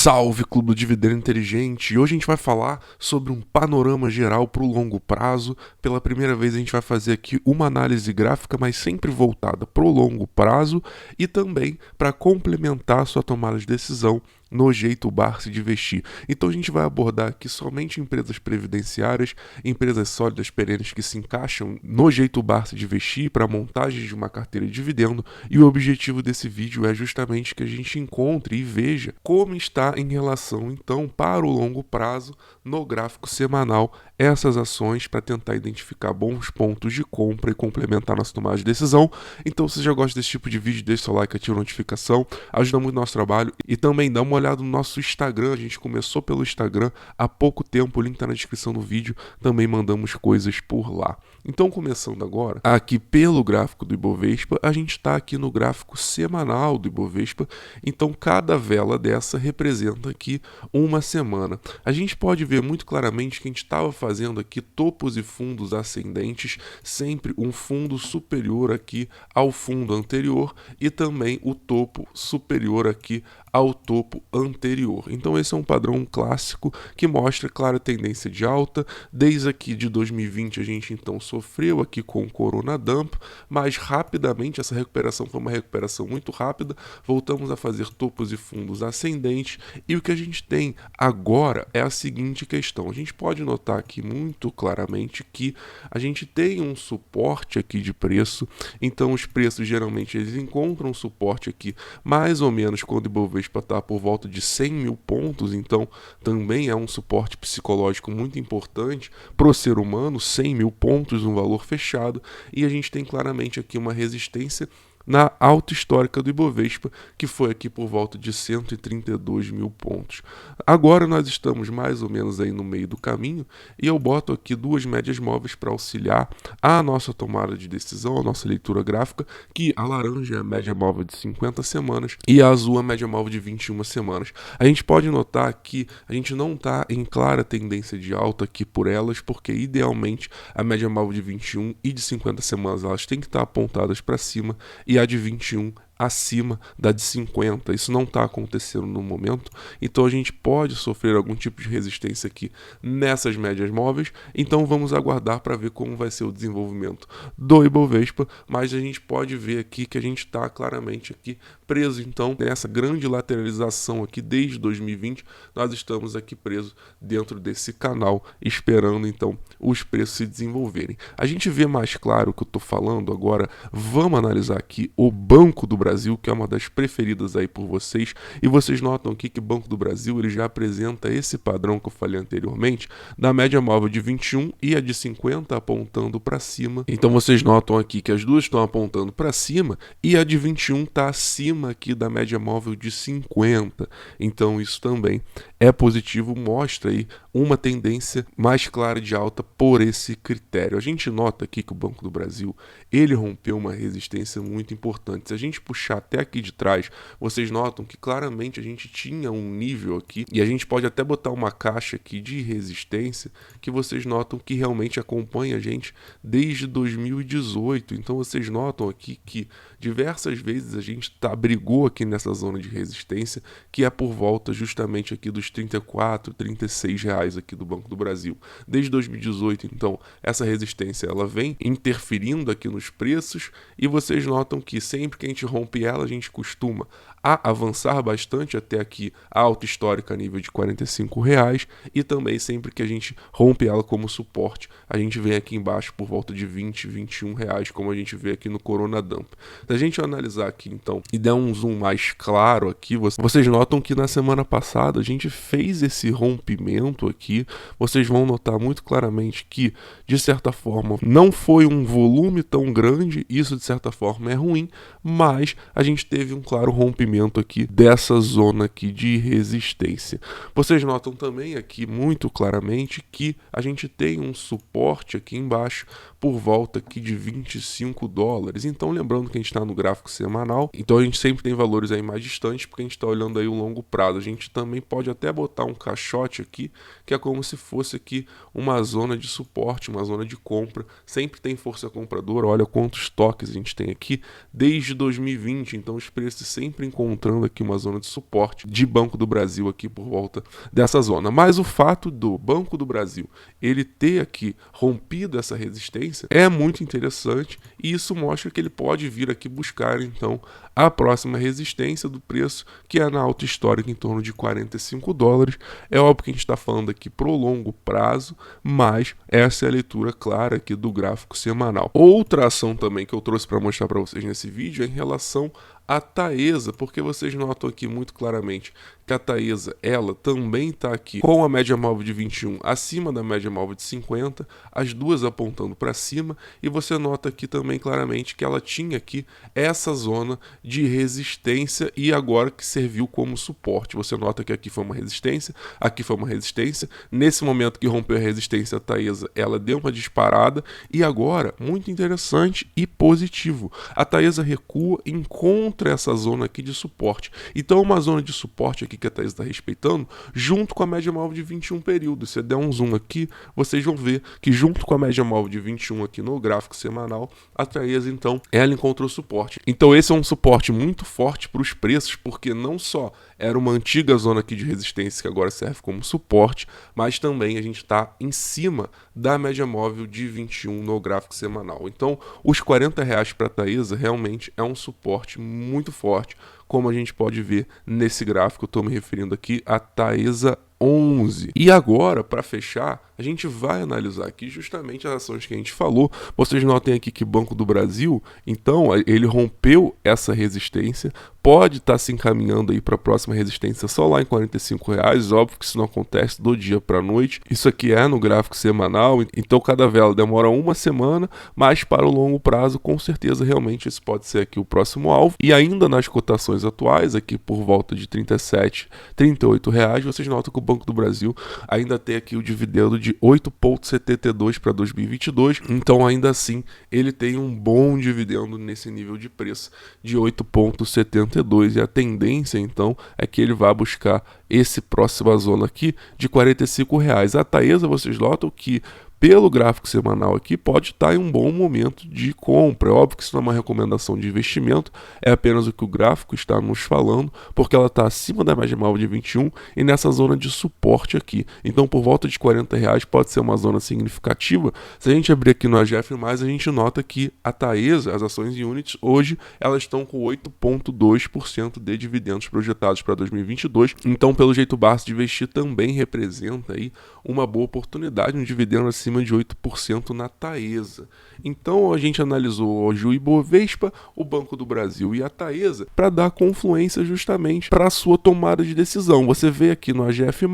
Salve, Clube do Dividendo Inteligente! E hoje a gente vai falar sobre um panorama geral para o longo prazo. Pela primeira vez a gente vai fazer aqui uma análise gráfica, mas sempre voltada para o longo prazo e também para complementar a sua tomada de decisão no jeito Barsi de investir. Então a gente vai abordar aqui somente empresas previdenciárias, empresas sólidas perenes que se encaixam no jeito Barsi de investir para a montagem de uma carteira de dividendo, e o objetivo desse vídeo é justamente que a gente encontre e veja como está em relação então para o longo prazo no gráfico semanal essas ações para tentar identificar bons pontos de compra e complementar nossa tomada de decisão. Então, se você já gosta desse tipo de vídeo, deixa seu like, ativa a notificação, ajuda muito o nosso trabalho e também dá uma olhada no nosso Instagram. A gente começou pelo Instagram há pouco tempo, o link está na descrição do vídeo, também mandamos coisas por lá. Então, começando agora, aqui pelo gráfico do Ibovespa, a gente está aqui no gráfico semanal do Ibovespa, então cada vela dessa representa aqui uma semana. A gente pode ver muito claramente que a gente estava fazendo aqui topos e fundos ascendentes, sempre um fundo superior aqui ao fundo anterior e também o topo superior aqui ao topo anterior. Então esse é um padrão clássico que mostra clara tendência de alta. Desde aqui de 2020 a gente então sofreu aqui com o Corona Dump, mas rapidamente essa recuperação foi uma recuperação muito rápida, voltamos a fazer topos e fundos ascendentes, e o que a gente tem agora é a seguinte questão. A gente pode notar aqui muito claramente que a gente tem um suporte aqui de preço, então os preços geralmente eles encontram suporte aqui mais ou menos quando o Ibovespa está por volta de 100 mil pontos, então também é um suporte psicológico muito importante para o ser humano. 100 mil pontos, um valor fechado, e a gente tem claramente aqui uma resistência na alta histórica do Ibovespa, que foi aqui por volta de 132 mil pontos. Agora nós estamos mais ou menos aí no meio do caminho, e eu boto aqui duas médias móveis para auxiliar a nossa tomada de decisão, a nossa leitura gráfica, que a laranja é a média móvel de 50 semanas e a azul é a média móvel de 21 semanas. A gente pode notar que a gente não está em clara tendência de alta aqui por elas, porque idealmente a média móvel de 21 e de 50 semanas elas têm que estar apontadas para cima, e a de 21 acima da de 50. Isso não está acontecendo no momento, então a gente pode sofrer algum tipo de resistência aqui nessas médias móveis. Então vamos aguardar para ver como vai ser o desenvolvimento do Ibovespa, mas a gente pode ver aqui que a gente está claramente aqui preso então nessa grande lateralização aqui desde 2020. Nós estamos aqui presos dentro desse canal, esperando então os preços se desenvolverem. A gente vê mais claro o que eu estou falando agora. Vamos analisar aqui o Banco do Brasil, que é uma das preferidas aí por vocês, e vocês notam aqui que o Banco do Brasil ele já apresenta esse padrão que eu falei anteriormente, da média móvel de 21 e a de 50 apontando para cima. Então vocês notam aqui que as duas estão apontando para cima e a de 21 está acima aqui da média móvel de 50. Então isso também é positivo, mostra aí uma tendência mais clara de alta por esse critério. A gente nota aqui que o Banco do Brasil ele rompeu uma resistência muito importante. Se a gente puxar até aqui de trás, vocês notam que claramente a gente tinha um nível aqui, e a gente pode até botar uma caixa aqui de resistência, que vocês notam que realmente acompanha a gente desde 2018. Então vocês notam aqui que diversas vezes a gente brigou aqui nessa zona de resistência, que é por volta justamente aqui dos 34, 36 reais aqui do Banco do Brasil. Desde 2018, então, essa resistência ela vem interferindo aqui nos preços, e vocês notam que sempre que a gente rompe ela, a gente costuma avançar bastante até aqui a alta histórica a nível de 45 reais, e também sempre que a gente rompe ela como suporte, a gente vem aqui embaixo por volta de 20, 21 reais, como a gente vê aqui no Corona Dump. Se a gente analisar aqui então e der um zoom mais claro aqui, vocês notam que na semana passada a gente fez esse rompimento aqui. Vocês vão notar muito claramente que, de certa forma, não foi um volume tão grande, isso de certa forma é ruim, mas a gente teve um claro rompimento aqui dessa zona aqui de resistência. Vocês notam também aqui muito claramente que a gente tem um suporte aqui embaixo por volta aqui de 25 dólares. Então lembrando que a gente está no gráfico semanal, então a gente sempre tem valores aí mais distantes, porque a gente está olhando aí o longo prazo. A gente também pode até botar um caixote aqui, que é como se fosse aqui uma zona de suporte, uma zona de compra. Sempre tem força compradora. Olha quantos toques a gente tem aqui desde 2020, então os preços sempre encontrando aqui uma zona de suporte de Banco do Brasil aqui por volta dessa zona. Mas o fato do Banco do Brasil ele ter aqui rompido essa resistência é muito interessante e isso mostra que ele pode vir aqui buscar então a próxima resistência do preço, que é na alta histórica em torno de $45. É óbvio que a gente está falando aqui pro longo prazo, mas essa é a leitura clara aqui do gráfico semanal. Outra ação também que eu trouxe para mostrar para vocês nesse vídeo é em relação à Taesa, porque vocês notam aqui muito claramente que a Taesa, ela também está aqui com a média móvel de 21 acima da média móvel de 50, as duas apontando para cima, e você nota aqui também claramente que ela tinha aqui essa zona de resistência e agora que serviu como suporte. Você nota que aqui foi uma resistência, aqui foi uma resistência, nesse momento que rompeu a resistência, a Taesa, ela deu uma disparada e agora, muito interessante e positivo, a Taesa recua e encontra essa zona aqui de suporte. Então uma zona de suporte aqui que a Taesa está respeitando, junto com a média móvel de 21 períodos. Se der um zoom aqui, vocês vão ver que junto com a média móvel de 21 aqui no gráfico semanal, a Taesa então, ela encontrou suporte. Então esse é um suporte muito forte para os preços, porque não só era uma antiga zona aqui de resistência que agora serve como suporte, mas também a gente está em cima da média móvel de 21 no gráfico semanal. Então os R$40 para a Taesa realmente é um suporte muito forte, como a gente pode ver nesse gráfico. Eu estou me referindo aqui a Taesa 11. E agora, para fechar, a gente vai analisar aqui justamente as ações que a gente falou. Vocês notem aqui que Banco do Brasil, então, ele rompeu essa resistência, pode estar se encaminhando aí para a próxima resistência só lá em R$45. Óbvio que isso não acontece do dia para a noite. Isso aqui é no gráfico semanal, então cada vela demora uma semana, mas para o longo prazo, com certeza, realmente esse pode ser aqui o próximo alvo. E ainda nas cotações atuais, aqui por volta de R$37, R$38, vocês notam que o Banco do Brasil ainda tem aqui o dividendo de 8,72 para 2022, então ainda assim ele tem um bom dividendo nesse nível de preço de 8,72, e a tendência então é que ele vá buscar esse próxima zona aqui de R$45. A Taesa, vocês notam que pelo gráfico semanal aqui, pode estar em um bom momento de compra. É óbvio que isso não é uma recomendação de investimento, é apenas o que o gráfico está nos falando, porque ela está acima da média móvel de 21 e nessa zona de suporte aqui. Então, por volta de R$40 pode ser uma zona significativa. Se a gente abrir aqui no AGF+, a gente nota que a Taesa, as ações em units, hoje elas estão com 8,2% de dividendos projetados para 2022. Então, pelo jeito básico de investir, também representa aí uma boa oportunidade, um dividendo acima de 8% na Taesa. Então a gente analisou hoje o Ibovespa, o Banco do Brasil e a Taesa para dar confluência justamente para a sua tomada de decisão. Você vê aqui no AGF+,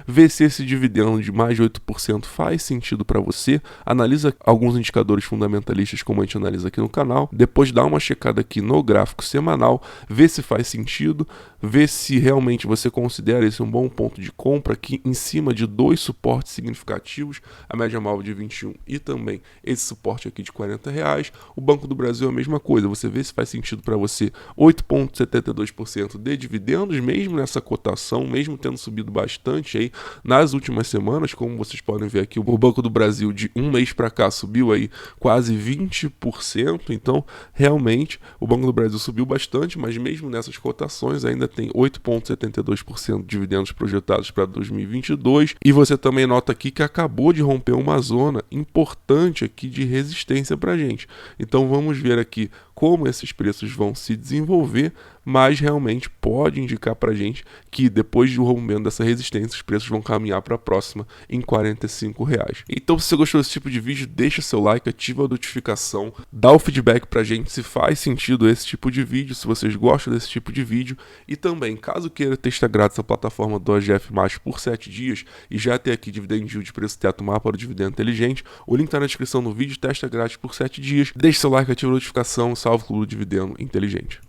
vê se esse dividendo de mais de 8% faz sentido para você, analisa alguns indicadores fundamentalistas como a gente analisa aqui no canal, depois dá uma checada aqui no gráfico semanal, vê se faz sentido, vê se realmente você considera esse um bom ponto de compra aqui em cima de dois suportes significativos, a média móvel de 21 e também esse suporte aqui de R$40. O Banco do Brasil é a mesma coisa, você vê se faz sentido para você 8,72% de dividendos, mesmo nessa cotação, mesmo tendo subido bastante aí nas últimas semanas, como vocês podem ver aqui, o Banco do Brasil de um mês para cá subiu aí quase 20%, então realmente o Banco do Brasil subiu bastante, mas mesmo nessas cotações ainda tem 8,72% de dividendos projetados para 2022, e você também nota aqui que acabou de romper uma zona importante aqui de resistência para a gente. Então vamos ver aqui como esses preços vão se desenvolver, mas realmente pode indicar para a gente que depois do rompimento dessa resistência, os preços vão caminhar para a próxima em R$45. Então, se você gostou desse tipo de vídeo, deixa seu like, ativa a notificação, dá o feedback para a gente se faz sentido esse tipo de vídeo, se vocês gostam desse tipo de vídeo, e também, caso queira testar grátis a plataforma do AGF+, por 7 dias, e já ter aqui dividend yield de preço teto mapa para o dividendo inteligente, o link está na descrição do vídeo, testa grátis por 7 dias, deixa seu like, ativa a notificação, salve o Clube do Dividendo Inteligente.